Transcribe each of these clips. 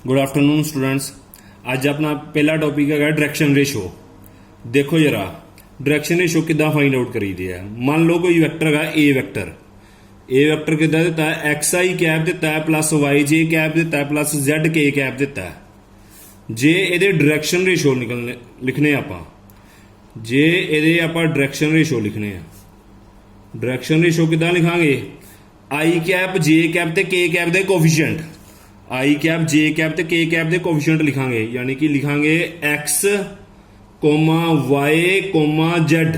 Good afternoon students. आज अपना पहला टॉपिक है डायरेक्शन रेशो। देखो जरा डायरेक्शन रेशो किदा फाइंड आउट करी दी है। मान लो कोई वैक्टर है ए वैक्टर किदा दिता है एक्स आई कैप दिता है प्लस वाई जे कैप दिता है प्लस जेड के कैप दिता है। जे ये डायरेक्शन रेशो निकलने लिखने आपां जे ये आप डायरेक्शन रेशो लिखने डायरेक्शन रेशो किदा लिखांगे आई कैप जे कैप ते के कैप दे coefficient I cap J cap ते के कैप दे कोफिशिएंट लिखांगे यानी कि लिखांगे X comma Y comma Z.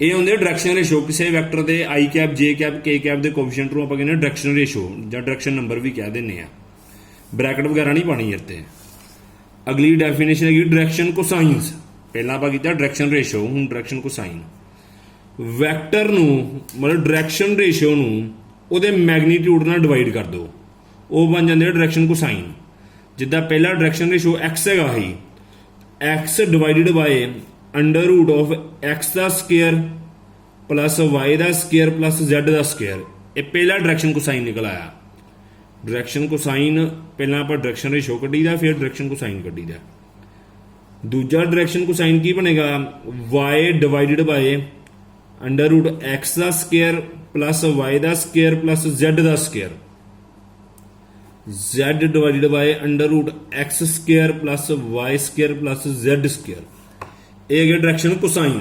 ये होंगे डायरेक्शन रेशो किसी वैक्टर दे I cap J cap K cap दे कोफिशिएंट नूं आपां कहने डायरेक्शन रेशो जां डायरेक्शन नंबर भी कह दिंदे आ। ब्रैकेट वगैरह नहीं पानी इत्ते। अगली डेफिनेशन है डायरेक्शन कोसाइनस। पहला आपां कीता डायरेक्शन रेशो, हुण डायरेक्शन कोसाइन। वैक्टर नूं मतलब डायरेक्शन रेशो नूं उहदे मैगनीट्यूड नाल डिवाइड कर दो, वो बन जाते डायरेक्शन कोसाइन। जिद्दां पहला डायरेक्शन रेशो एक्स है ही X divided by under root of X का स्केयर प्लस वाई का स्केयर प्लस जेड का स्केयर। ये पहला डायरेक्शन कोसाइन निकल आया। डायरेक्शन कोसाइन पहला आप डायरेक्शन रेशो कड्डी दा फिर डायरेक्शन कोसाइन कड्डी दा। दूजा डायरेक्शन कोसाइन की बनेगा Y divided by under root X का स्केयर प्लस वाई का स्केयर प्लस जेड का square. z divided by under root X square plus Y square plus Z square. ये डायरेक्शन कोसाइन।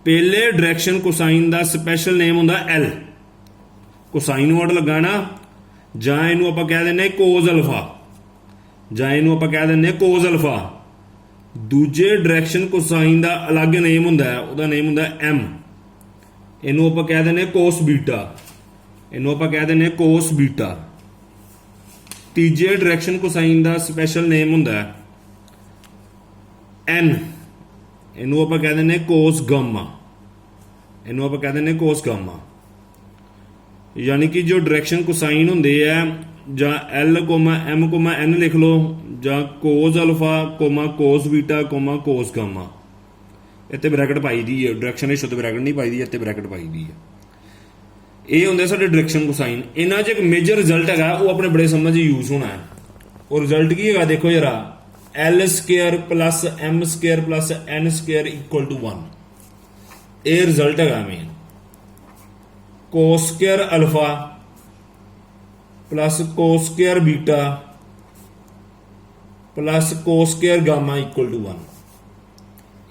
पहले डायरेक्शन कोसाइन का special name होंदा L. Cosine word लगा ना जां इहनूं आपां कह दिंदे कोज अल्फा जां इहनूं आपां कह दिंदे कोज अल्फा। दूजे डायरेक्शन कोसाइन का अलग नेम होंदा है, उहदा नेम होंदा एम। इहनूं आपां कह दिंदे कोस बीटा, इहनूं आपां कह दिंदे कोस बीटा। तीजे डायरेक्शन कोसाइन का स्पैशल नेम होंदा है एन, इनू आप कह दें कोस गामा, इनू आप कह दें कोस गामा। यानी कि जो डायरेक्शन कोसाइन होंदे है जां एल कोमा एन लिख लो जां cos alpha comma cos beta comma cos gamma. इत्ते ब्रैकेट पाई दी है, डायरेक्शन रेशो ते ब्रैकेट नहीं पाई दी, इत्ते ब्रैकेट पाई दी है। ये होंगे साडे डायरेक्शन कोसाइन। इन्हां च एक मेजर रिजल्ट है वो अपने बड़े समझ यूज होना है। और रिजल्ट की है देखो जरा L square plus M square plus N square equal to 1। ये रिजल्ट है main. Cos square alpha plus cos square beta plus cos square gamma equal to 1।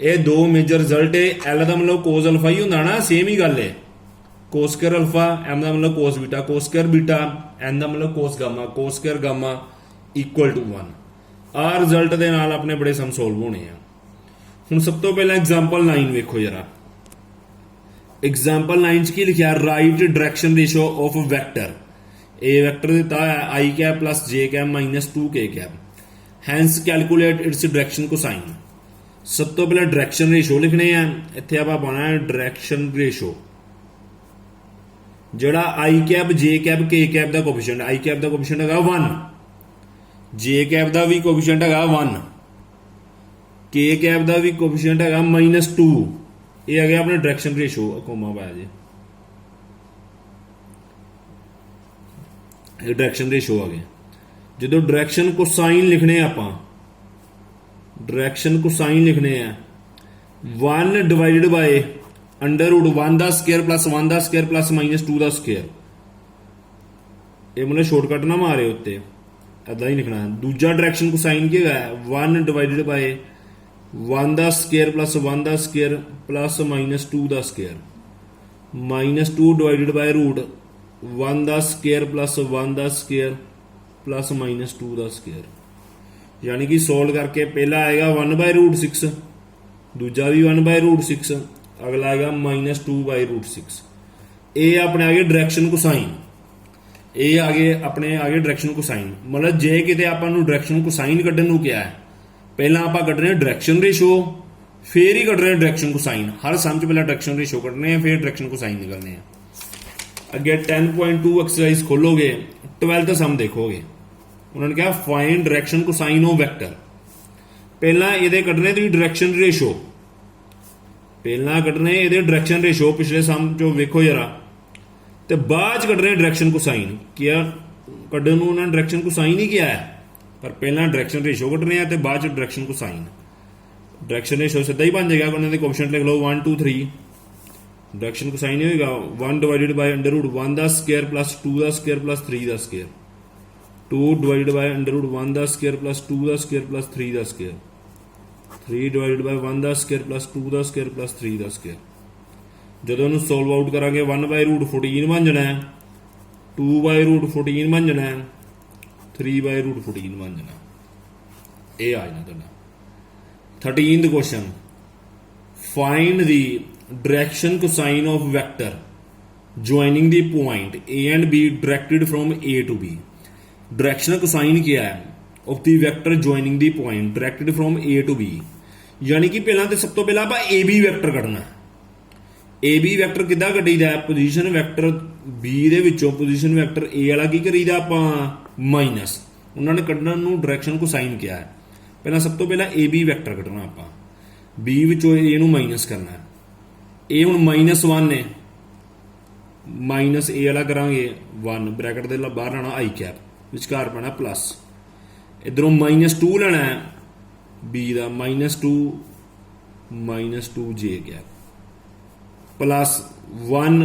ये दो मेजर रिजल्ट है। एल का मतलब कोस अल्फा ही होंदा ना, सेम ही गल है। कोस स्केयर अल्फा एम का मतलब cos beta, cos square beta N का मतलब cos gamma, cos square gamma equal to 1। आ रिजल्ट के नाल अपने बड़े सम सोल्व होने हैं। हुण सब तो पहला एग्जाम्पल 9 वेखो जरा। एग्जाम्पल 9 च की लिखा write direction ratio of vector. A vector दिता है I cap plus J cap minus 2 K cap, hence calculate its direction cosine. सब तो पहले डायरेक्शन रेशो लिखने हैं। इत्थे आपां पाना है डायरेक्शन रेशो जड़ा आई cap J cap K cap का कोफिशिएंट। आई कैप का कोफिशिएंट है 1, जे कैप का भी कोफिशिएंट है 1, के कैप का भी कोफिशिएंट है -2। ये आ गया अपने डायरेक्शन रेशो कोमा पाया जी, ये डायरेक्शन रेशो आ गया। जो डायरेक्शन कोसाइन लिखने आपां डायरेक्शन कोसाइन लिखने हैं 1 डिवाइडेड बाय अंडर रूट 1 का स्केयर प्लस 1 का स्केयर प्लस -2 का स्केयर। ये मतलब शॉर्टकट ना मारे उत्ते, ऐदा ही लिखना है। दूजा डायरेक्शन कोसाइन क्या है 1 डिवाइडेड बाय 1 का स्केयर प्लस 1 का स्केयर प्लस -2 का स्केयर। -2 डिवाइडेड बाय रूट 1 का स्केयर प्लस 1 का स्केयर प्लस -2 का स्केयर। यानी कि सोल्व करके पहला आएगा 1/√6, दूजा भी 1/√6, अगला आएगा -2/√6। ये अपने आगे डायरेक्शन कोसाइन। ये आगे अपने आगे डायरेक्शन कोसाइन मतलब जे किते आपां नूं डायरेक्शन कोसाइन कड्ढण नूं क्या है, पहला आपां कड्ढने डायरेक्शन रेशो फिर ही कड्ढने डायरेक्शन कोसाइन। हर सम च पहला डायरेक्शन रेशो कड्ढने हैं फिर डायरेक्शन कोसाइन निकलने हैं। अगे 10.2 एक्सरसाइज खोलोगे 12th सम देखोगे, उन्होंने कहा find direction cosine of vector. पहला ये कड्ढने तुसीं डायरेक्शन रेशो, पहला कड्ढने ये डायरेक्शन रेशो पिछले सम चो वेखो जरा, तो बाद कड्ढने डायरेक्शन कोसाइन। क्या ਕੱਢਣ ਨੂੰ ਉਹਨਾਂ ਡਾਇਰੈਕਸ਼ਨ ਕੋਸਾਈਨ ਹੀ ਕਿਹਾ ਹੈ, ਪਰ ਪਹਿਲਾਂ ਡਾਇਰੈਕਸ਼ਨ ਰੇਸ਼ੋ ਕੱਢਣੇ ਆ ਤੇ ਬਾਅਦ ਚ ਡਾਇਰੈਕਸ਼ਨ ਕੋਸਾਈਨ। डायरेक्शन रेशो सीधा ही बन जाएगा, उन्होंने कोएफिशिएंट लिख लो 1 2 3, डायरेक्शन कोसाइन होगा 1 डिवाइडेड बाय अंडर रूट 1 दा स्क्वायर प्लस 2 दा स्क्वायर प्लस 3 दा square, 2 divided by under root 1 दा स्क्वायर प्लस 2 दा स्क्वायर प्लस 3 दा स्क्वायर, 3 डिवाइडेड बाय 1 दा स्क्वायर प्लस 2 दा स्क्वायर प्लस 3 दा स्क्वायर। जो इन्हू सोल्व आउट करांगे 1 बाय रूट 14 बन जाना है, 2 बाय रूट 14 बन जाना है, 3 बाय रूट 14 बन जाना। ये आ जाना तुहाडा 13th question, find the direction cosine of vector joining the point A and B directed from A to B. Direction cosine क्या है of the vector joining the point directed from A to B, यानी कि पहला तो सब तो पहला आप ए बी वैक्टर कढ़ना। ए बी वैक्टर किद्दां कढीदा, पोजीशन वैक्टर बी दे विचों पोजीशन वैक्टर ए वाला की करीदा आपां माइनस, उन्होंने कढ़न नूं डायरेक्शन कोसाइन किया है। पहला सब तो पहला ए बी वैक्टर कढ़ना, आपां बी विचों ए नूं माइनस करना है। ए हुण -1 है, माइनस ए वाला करांगे 1, ब्रैकेट दे बाहर लाना आई कैप, विचकार पैना प्लस, इधरों -2 लेना है बी दा, -2 जे कैप प्लस 1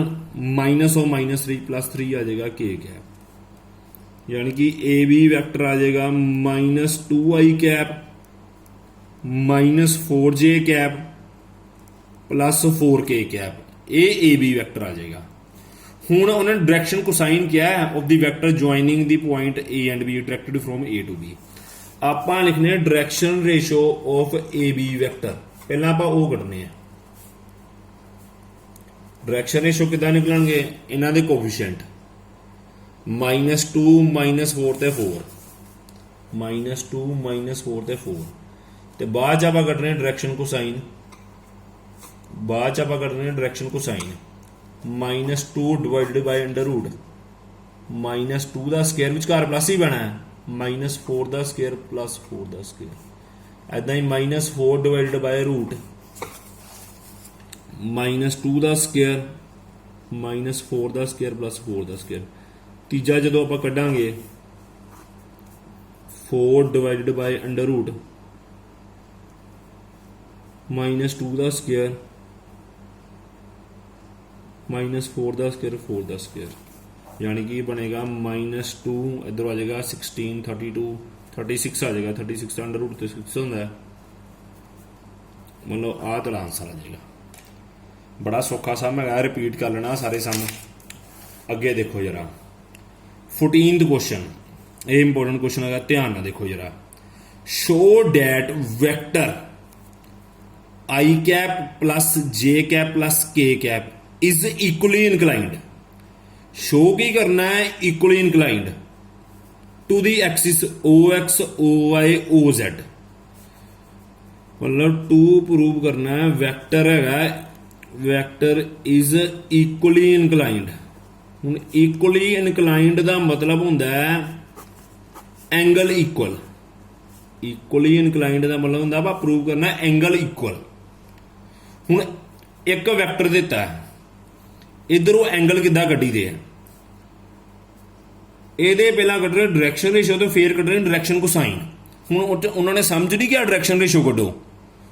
माइनस और -3 प्लस 3 आ जाएगा के कैप, यानी कि ए बी वैक्टर आ जाएगा -2 आई कैप -4 जे कैप प्लस 4 के कैप, ये ए बी वैक्टर आ जाएगा। हुण उन्होंने डायरेक्शन कोसाइन किया है of the vector joining the point A and B directed from A to B. आपां लिखने direction ratio of A B vector, पहला आपां वो कढने हैं। डायरेक्शन रेशो किद्दां निकलणगे, इन्हां दे कोएफिशिएंट -2 -4 ते 4, -2 -4 ते 4, ते बाद च आपां कढने डायरेक्शन कोसाइन, बाद च आपां कढने direction cosine -2 divided by under root -2 दा स्क्वायर विचकार प्लस ही बना है, -4 दा स्क्वायर प्लस 4 दा स्क्वायर, ऐदां ही -4 डिवाइडेड बाय रूट -2 दा स्क्वायर -4 दा स्क्वायर प्लस 4 दा स्क्वायर। तीजा जो आप कढ़ांगे 4 डिवाइडेड बाय अंडर रूट -2 दा स्क्वायर -4 दा स्क्वायर 4 दा स्क्वायर, यानी कि बनेगा -2, इधर आ जाएगा 16 32 36 आ जाएगा, 36 अंडर रूट तो 6 होंदा है, मतलब आ तो आंसर आ जाएगा। बड़ा सौखा सम है, रिपीट कर लेना सारे सम। अगे देखो जरा 14th क्वेश्चन, ये इंपोर्टेंट क्वेश्चन है, ध्यान ना देखो जरा। Show that vector I cap plus J cap plus K cap is equally inclined. Show की करना है, equally inclined to the axis O X O Y O Z, मतलब टू प्रूव करना है वैक्टर है, वैक्टर इज इक्वली इनक्लाइंड। हुण equally inclined का मतलब हुंदा है एंगल इक्वल, इक्वली इनक्लाइंड का मतलब हुंदा आप प्रूव करना एंगल इक्वल। हुण एक वैक्टर दिता है, इधरों एंगल किद्दां कड्डी दे, ਇਹਦੇ ਪਹਿਲਾਂ ਕੱਢ ਰਹੇ डायरेक्शन रेशो तो फिर ਕੱਢ ਰਹੇ डायरेक्शन कोसाइन। ਹੁਣ उन्होंने समझ नहीं किया डायरेक्शन रेशो ਕੱਢੋ,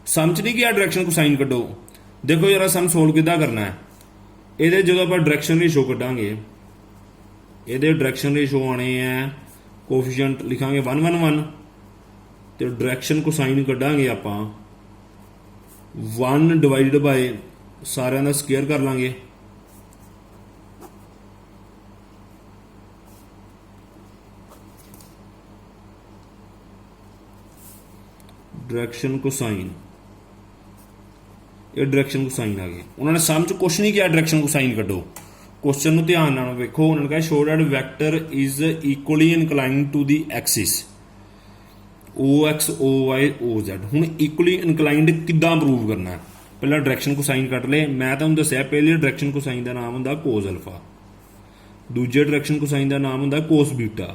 समझ नहीं किया डायरेक्शन कोसाइन ਕੱਢੋ। देखो जरा सम सोल्व किद्दां करना है, ਇਹਦੇ ਜਦੋਂ ਆਪਾਂ डायरेक्शन रेशो ਕੱਢਾਂਗੇ, ਇਹਦੇ डायरेक्शन रेशो आने हैं, कोएफिशिएंट लिखांगे 1 1 1, ਤੇ डायरेक्शन कोसाइन ਕੱਢਾਂਗੇ ਆਪਾਂ 1 डिवाइडेड बाय ਸਾਰਿਆਂ ਦਾ ਸਕੁਅਰ ਕਰ ਲਾਂਗੇ, डायरेक्शन कोसाइन, ये डायरेक्शन कोसाइन आ गए। उन्होंने समझ कुछ नहीं किया, डायरेक्शन कोसाइन कड्डो। क्वेश्चन ਨੂੰ ਧਿਆਨ ਨਾਲ ਵੇਖੋ, उन्होंने कहा show that vector is equally inclined to the axis O X O Y O Z. हुण इक्वली इनक्लाइंड किद्दां प्रूव करना है, पहला डायरेक्शन कोसाइन कट ले। मैं तुहानूं दस्सिया पहले डायरेक्शन कोसाइन का नाम हुंदा कोस अल्फा, दूजे डायरेक्शन कोसाइन का नाम हुंदा कोस बीटा,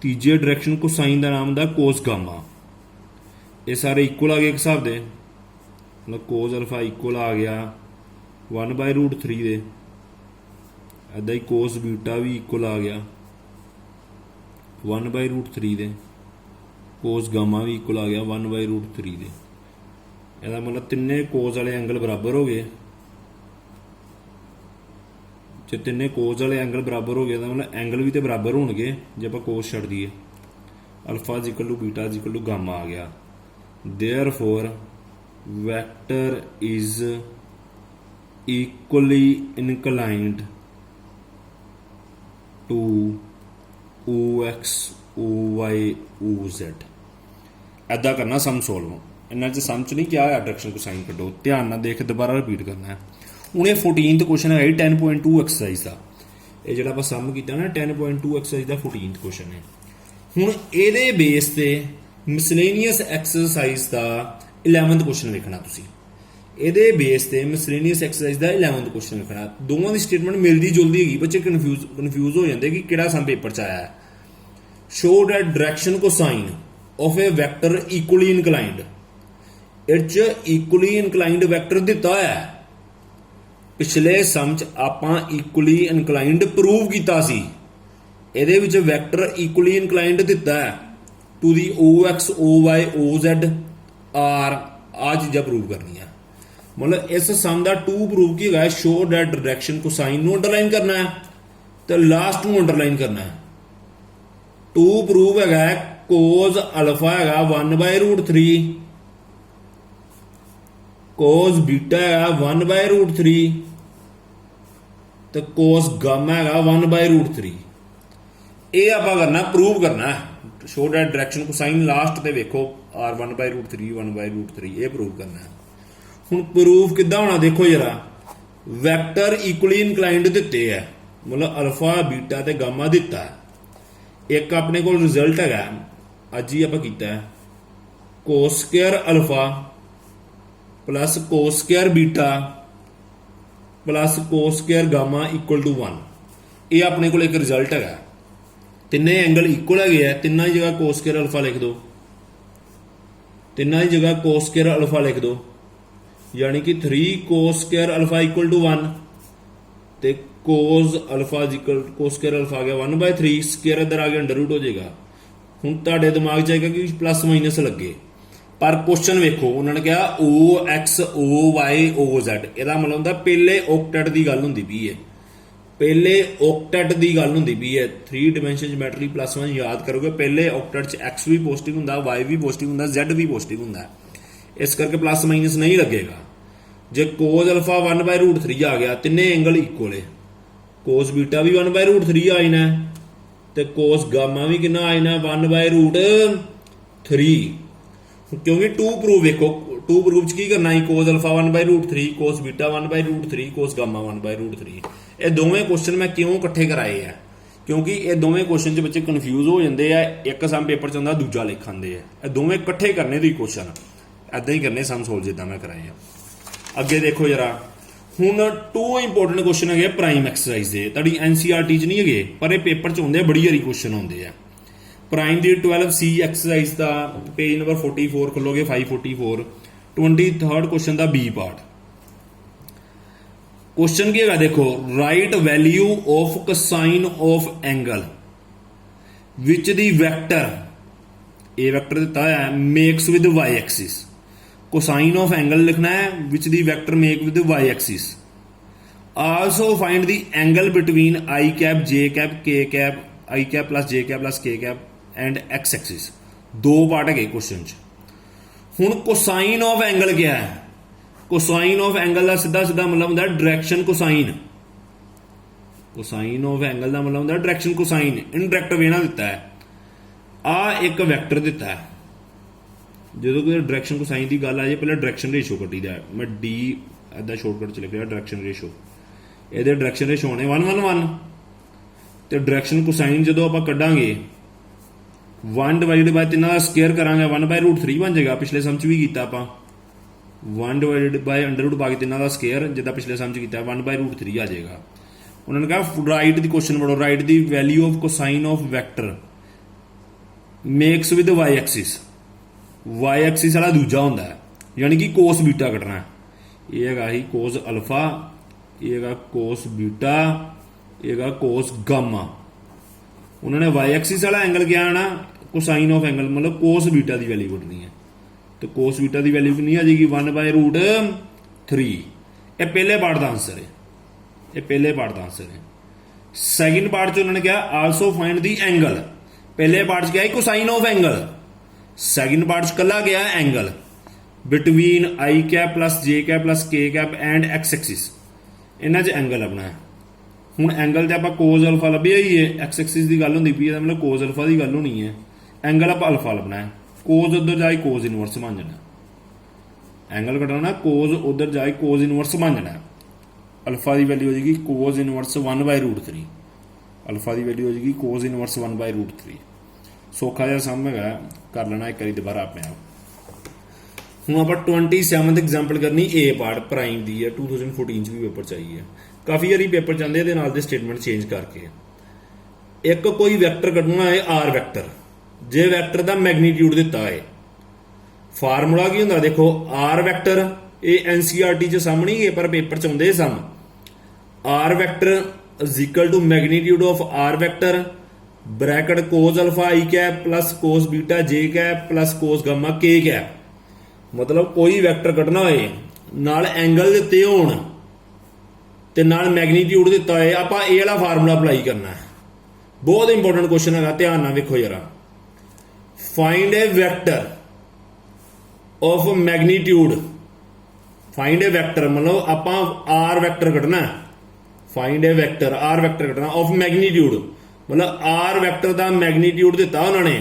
तीजे डायरेक्शन कोसाइन का नाम हुंदा कोस गामा। ये सारे इक्वल आ गए एक हिसाब से, मतलब कोस अल्फा इक्वल आ गया 1 बाय रूट 3 दे, ऐदा ही कोस बीटा भी इक्वल आ गया 1/√3 ਦੇ ਕੋਸ ਗਾਮਾ ਵੀ ਇਕੁਅਲ ਆ ਗਿਆ 1/√3 ਦੇ। ਇਹਦਾ ਮਤਲਬ ਤਿੰਨੇ ਕੋਸ ਵਾਲੇ ਐਂਗਲ ਬਰਾਬਰ ਹੋ ਗਏ। ਜੇ ਤਿੰਨੇ ਕੋਸ ਵਾਲੇ ਐਂਗਲ ਬਰਾਬਰ ਹੋ ਗਏ ਤਾਂ ਮਤਲਬ ਐਂਗਲ ਵੀ ਤੇ ਬਰਾਬਰ ਹੋਣਗੇ ਜੇ ਆਪਾਂ ਕੋਸ ਛੱਡ ਦਈਏ। Alpha is equal to beta is equal to gamma ਆ ਗਿਆ। Therefore vector is equally inclined to OX, OY, OZ। ऐदा करना सम सोल्व। इन्हां च सम च नहीं क्या है डायरेक्शन कोसाइन कड्ढो, ध्यान नाल देख दोबारा रिपीट करना है। हुण ये 14th क्वेश्चन है 10.2 एक्सरसाइज का। ये जिहड़ा आपां सम कीता ना 10.2 एक्सरसाइज का 14th क्वेश्चन है। हुण इहदे बेस ते मिसलेनियस एक्सरसाइज का 11th क्वेश्चन लिखना तुसीं। ਇਹਦੇ ਬੇਸ ਤੇ ਮਿਸਲੇਨੀਅਸ ਐਕਸਰਸਾਈਜ਼ ਦਾ 11th ਕੁਐਸਚਨ ਲਿਖਣਾ। ਦੋਵਾਂ ਦੀ ਸਟੇਟਮੈਂਟ ਮਿਲਦੀ ਜੁਲਦੀ ਹੈਗੀ, ਬੱਚੇ ਕਨਫਿਊਜ਼ ਹੋ ਜਾਂਦੇ ਕਿ ਕਿਹੜਾ ਸਮ ਪੇਪਰ ਚ ਆਇਆ ਹੈ। Show that direction cosine of a vector equally inclined. ਇਹ ਚ ਇਕੁਅਲੀ ਇਨਕਲਾਈਨਡ ਵੈਕਟਰ ਦਿੱਤਾ ਹੋਇਆ ਹੈ। ਪਿਛਲੇ ਸਮ ਚ ਆਪਾਂ ਇਕੁਅਲੀ ਇਨਕਲਾਈਨਡ ਪ੍ਰੂਵ ਕੀਤਾ ਸੀ। ਇਹਦੇ ਵਿੱਚ ਵੈਕਟਰ ਇਕੁਅਲੀ ਇਨਕਲਾਈਨਡ ਦਿੱਤਾ ਹੈ to the OX, OY, OZ, R। ਆ ਚੀਜ਼ਾਂ ਪ੍ਰੂਵ ਕਰਨੀਆਂ। मतलब इस सम का 2 प्रूव की है शो दैट डायरेक्शन कोसाइन नू अंडरलाइन करना है तो लास्ट नू अंडरलाइन करना है। 2 प्रूव है कोस अल्फा है 1/√3, कोस बीटा है 1/√3 तो कोस गामा है 1/√3। ये आप करना प्रूव करना है। Show that direction cosine last ते वेखो R 1/√3 1/√3 ये प्रूव करना है। ਹੁਣ ਪ੍ਰੂਫ ਕਿੱਦਾਂ ਹੋਣਾ ਦੇਖੋ ਜਰਾ। ਵੈਕਟਰ ਇਕੁਅਲੀ ਇਨਕਲਾਈਨਡ ਦਿੱਤੇ ਹੈ, ਮਤਲਬ ਅਲਫਾ ਬੀਟਾ ਤੇ ਗਾਮਾ ਦਿੱਤਾ ਹੈ। ਇੱਕ ਆਪਣੇ ਕੋਲ ਰਿਜ਼ਲਟ ਹੈਗਾ ਅੱਜ ਹੀ ਆਪਾਂ ਕੀਤਾ ਹੈ cos square alpha plus cos square beta plus cos square gamma equal to 1। ਇਹ ਆਪਣੇ ਕੋਲ ਇੱਕ ਰਿਜ਼ਲਟ ਹੈਗਾ। ਤਿੰਨੇ ਐਂਗਲ ਇਕੁਅਲ ਹੈਗੇ ਆ, ਤਿੰਨਾਂ ਦੀ ਜਗ੍ਹਾ ਕੋਸ ਸਕੁਅਰ ਅਲਫਾ ਲਿਖ ਦਿਓ, ਤਿੰਨਾਂ ਦੀ ਜਗ੍ਹਾ ਕੋਸ ਸਕੁਅਰ ਅਲਫਾ ਲਿਖ ਦਿਓ। यानी कि 3 cos square alpha equal to 1 ਤੇ cos alpha cos square alpha आ ਗਿਆ 1/3 ਸਕੁਅਰ ਇਧਰ ਆ ਗਿਆ ਅੰਡਰ ਰੂਟ ਹੋ ਜਾਏਗਾ। ਹੁਣ ਤੁਹਾਡੇ ਦਿਮਾਗ 'ਚ ਆਏਗਾ ਕਿ ਪਲੱਸ ਮਾਈਨਸ ਲੱਗੇ, ਪਰ ਕੁਐਸਚਨ ਵੇਖੋ ਉਹਨਾਂ ਨੇ ਕਿਹਾ OX, OY, OZ। ਇਹਦਾ ਮਤਲਬ ਹੁੰਦਾ ਪਹਿਲੇ ਔਕਟੈਟ ਦੀ ਗੱਲ ਹੁੰਦੀ ਪਈ ਹੈ, ਪਹਿਲੇ ਔਕਟੈਟ ਦੀ ਗੱਲ ਹੁੰਦੀ ਪਈ ਹੈ। 3 ਡਾਈਮੈਂਸ਼ਨ ਜਿਓਮੈਟਰੀ +1 ਯਾਦ ਕਰੋਗੇ, ਪਹਿਲੇ ਔਕਟੈਟ 'ਚ X ਵੀ ਪੋਜ਼ਿਟਿਵ ਹੁੰਦਾ, Y ਵੀ ਪੋਜ਼ਿਟਿਵ ਹੁੰਦਾ, Z ਵੀ ਪੋਜ਼ਿਟਿਵ ਹੁੰਦਾ। इस करके प्लस माइनस नहीं लगेगा। जे कोस अल्फा 1/√3 आ गया, तिने एंगल इक्वल है, कोस बीटा भी 1/√3 आ जाना ते कोस गामा भी कितना आ जाना 1/√3। क्योंकि 2 प्रूव देखो 2 प्रूव च की करना है cos alpha 1/√3 cos beta 1/√3 cos gamma 1/√3। ये दोवें क्वेश्चन मैं क्यों इकट्ठे कराए हैं क्योंकि ये दोवें क्वेश्चन च बच्चे कन्फ्यूज हो जाते हैं। एक सम पेपर च आंदा दूजा लिख आंदे हैं। ये दोवें इकट्ठे करने दी क्वेश्चन ऐदा ही करने सम सोल्व जिदा मैं कराए हैं। अगे देखो जरा हुण 2 इंपोर्टेंट क्वेश्चन है प्राइम एक्सरसाइज के, तुहाडी NCERT च नहीं है पर ये पेपर च आउंदे, बड़ी सारी क्वेश्चन आउंदे आ। प्राइम दी 12C एक्सरसाइज का पेज नंबर 44 खोलोगे 544 23rd क्वेश्चन का B पार्ट। क्वेश्चन की है देखो right value of cosine of angle which the vector A vector दिता है makes with y axis. Cosine of angle लिखना है which the vector make with y axis. Also find the angle between I cap J cap K cap I cap plus J cap plus K cap and x axis. 2 part है question च। हुण cosine of angle क्या है? Cosine of angle का सीधा सीधा मतलब होंदा direction cosine. Cosine of angle का मतलब होंदा डायरेक्शन कोसाइन। इनडायरेक्ट वे ना दिता है, आ एक वैक्टर दिता है। जो कोई डायरेक्शन कोसाइन की गल आ जाए पहले डायरेक्शन रेशो कट्टी दा। मैं D इदा शॉर्टकट च लिख लिया डायरेक्शन रेशो। ये डायरेक्शन रेशो होने 1 1 1 तो डायरेक्शन कोसाइन जो आप कड्डांगे 1 डिवाइडेड बाय 3 का स्केयर करांगे 1/√3 बन जाएगा। पिछले सम च भी कीता आपां 1 डिवाइडेड बाय अंडर रूट पा के 3 का स्केयर जिदा पिछले सम च कीता 1/√3 आ जाएगा। उन्होंने कहा राइट दी क्वेश्चन पढ़ो right the value of cosine of vector makes with y axis. y axis वाला दूजा होंदा है यानी कि कोस बीटा कटना है। ये हैगा ही कोस अल्फा, ये हैगा कोस बीटा, ये हैगा कोस गामा। उन्होंने वाई एक्सिस वाला एंगल क्या आना, कोसाइन ऑफ एंगल मतलब कोस बीटा की वैल्यू कटनी है। तो कोस बीटा की वैल्यू कितनी आ जाएगी 1/√3। ये पहले पार्ट का आंसर है, ये पहले पार्ट का आंसर है। सैकेंड पार्ट च उन्होंने क्या आल्सो फाइंड दी एंगल। पहले पार्ट च क्या है cosine of angle, second part च कला गया angle between I cap plus J cap plus K cap and x axis, इन्हां च एंगल अपना है। हुण एंगल ते आपां कोज अल्फा लभ्या ही है, एक्स एक्सिस की गल होंदी पई है मतलब कोज अल्फा की गल होनी है। एंगल आपां अल्फा लभना है, कोज उधर जाए कोज इनवर्स बन जाना, एंगल कटाना कोज उधर जाए कोज इनवर्स बन जाना। अल्फा की वैल्यू हो जाएगी कोज इनवर्स 1/√3, अल्फा की वैल्यू हो जाएगी कोज इनवर्स 1/√3। सौखा जिहा सम है, कर लेना एक बार दोबारा अपने आप। हूँ आप 27th एग्जाम्पल करनी ए पार्ट प्राइम की है, 2014 च भी पेपर चाहिए, काफ़ी बारी पेपर चाहते हैं स्टेटमेंट चेंज करके। एक कोई वैक्टर कढना है आर वैक्टर, जे वैक्टर का मैगनीट्यूड दिता है, फार्मूला की होंगे देखो आर वैक्टर, ये एनसीईआरटी च सामने ही है पर पेपर च आउंदे sum. R vector is equal to magnitude of R vector bracket cos alpha I cap plus cos beta J cap plus cos gamma K cap. मतलब कोई वैक्टर कढना होए नाल एंगल दिते होण ते नाल मैगनीट्यूड दिता है, आपां ए वाला फार्मूला अप्लाई करना है। बहुत इंपॉर्टेंट क्वेश्चन है, ध्यान नाल देखो जरा। Find a vector of magnitude, find a vector मतलब आपां आर वैक्टर कढना है, find a vector R vector कढना ऑफ मैगनीट्यूड मतलब आर वैक्टर का मैगनीट्यूड दिता उन्होंने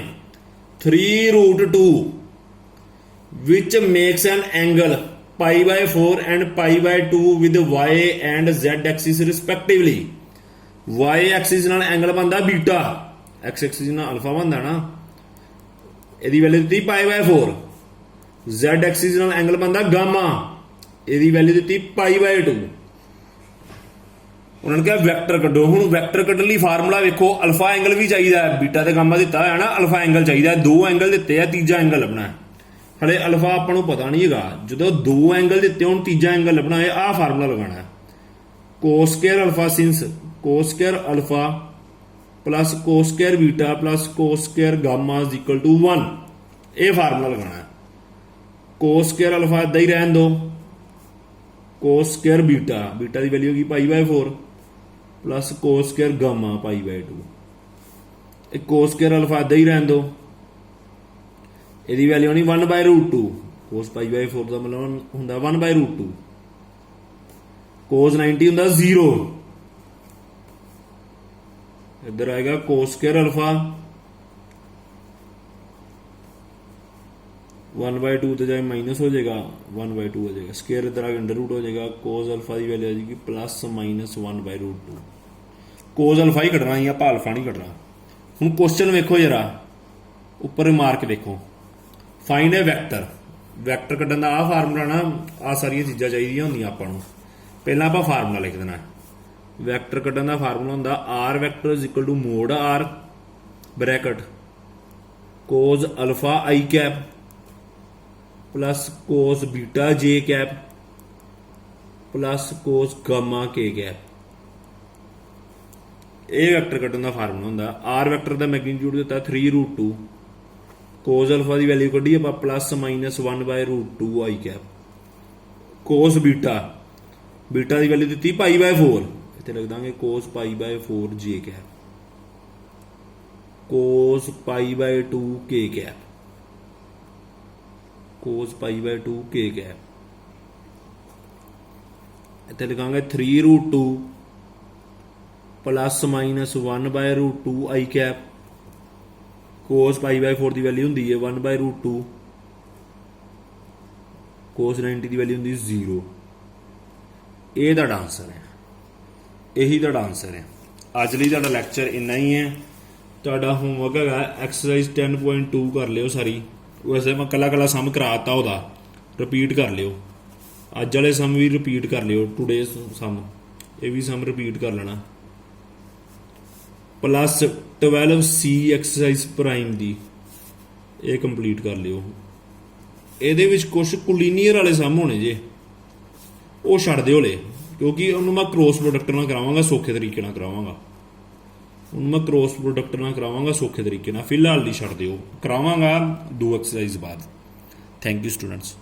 3√2 which makes an angle π/4 and π/2 with y and z axis respectively। y axis नाल एंगल बनता बीटा, x axis नाल अल्फा बनता ना, यदी वैल्यू दी π/4, z axis नाल एंगल बनता गामा, यदी वैल्यू दी π/2। उन्होंने कहा वैक्टर कढो। हुण वैक्टर कढण लई फार्मूला वेखो, अल्फा एंगल भी चाहिए, बीटा ते गामा दिता है ना, अल्फा एंगल चाहिए, दो एंगल दिते हैं, तीजा एंगल लभना है। हले अल्फा आपां नूं पता नहीं है, जो दो एंगल दिते हो तीजा एंगल लभना है, आ फार्मूला लगाना है cos square alpha since cos square alpha plus cos square beta plus cos square gamma is equal to 1। ये फार्मूला लगाना है। कोस स्क्वायर अल्फा इदा ही रहन दो, कोस स्क्वायर बीटा, बीटा की वैल्यू होगी π/4 plus cos square gamma π/2। Cos square alpha इदा ही रहन दो, यदि वैल्यू होनी 1/√2, कोस π/4 का मतलब होंगे 1/√2, कोस 90 होंगे 0, इधर आएगा कोस स्क्वायर अल्फा 1/2 तो जाए माइनस हो जाएगा 1/2 हो जाएगा, स्क्वायर इधर आगे अंडर रूट हो जाएगा, कोस अल्फा की वैल्यू आ जाएगी प्लस माइनस 1/√2। कोस अल्फा ही कटना ही, आप अल्फा नहीं कटना। हुण क्वेश्चन वेखो जरा, उपर मार्क देखो, फाइंड ए वैक्टर, वैक्टर कड्ढण दा आ फार्मूला ना, आ सारियां चीज़ां चाहिए होंदियां आपां नूं। पहला आपां फार्मूला लिख देना है। वैक्टर कड्ढण दा फार्मूला हुंदा R vector is equal to mod R bracket cos alpha I cap plus cos beta J cap plus cos gamma K cap. ये वैक्टर कड्ढण दा फार्मूला हुंदा। आर वैक्टर दा मैग्नीट्यूड दिता 3√2, कोस अल्फा की वैल्यू कड्ढी आप प्लस माइनस 1/√2 आई cap. Cos beta, beta की वैल्यू दी π/4, इतने लिख देंगे कोस π/4 जे कैप, कोस π/2 के कैप, कोस π/2 के कैप। इतने लिखांगे 3√2 प्लस माइनस 1/√2 आई कैप, कोस π/4 की वैल्यू होंगी है 1/√2, कोस 90 की वैल्यू होंगी 0। ये तुहाडा आंसर है, यही तुहाडा आंसर है। अज लई तुहाडा लैक्चर इन्ना ही है। तुहाडा होमवर्क है एक्सरसाइज 10.2 कर लियो सारी, वैसे मैं कला कला सम कराता उहदा, रिपीट कर लियो। अज वाले सम भी रिपीट कर लियो, टूडे सम ये भी सम रिपीट कर लेना। प्लस 12C एक्सरसाइज प्राइम की ये कंप्लीट कर लियो। ये कुछ कोलिनियर वाले सम होने जे, वो छड्ड दिओ ले, क्योंकि उन्होंने मैं क्रॉस प्रोडक्ट ना करावांगा, सौखे तरीके ना करावांगा। ਹੁਣ ਮੈਂ ਕ੍ਰੋਸ ਪ੍ਰੋਡਕਟ ਨਾਲ ਕਰਾਵਾਂਗਾ ਸੌਖੇ ਤਰੀਕੇ ਨਾਲ, ਫਿਲਹਾਲ ਨਹੀਂ ਛੱਡ ਦਿਓ, ਕਰਾਵਾਂਗਾ 2 ਐਕਸਰਸਾਈਜ਼ ਬਾਅਦ। Thank you students.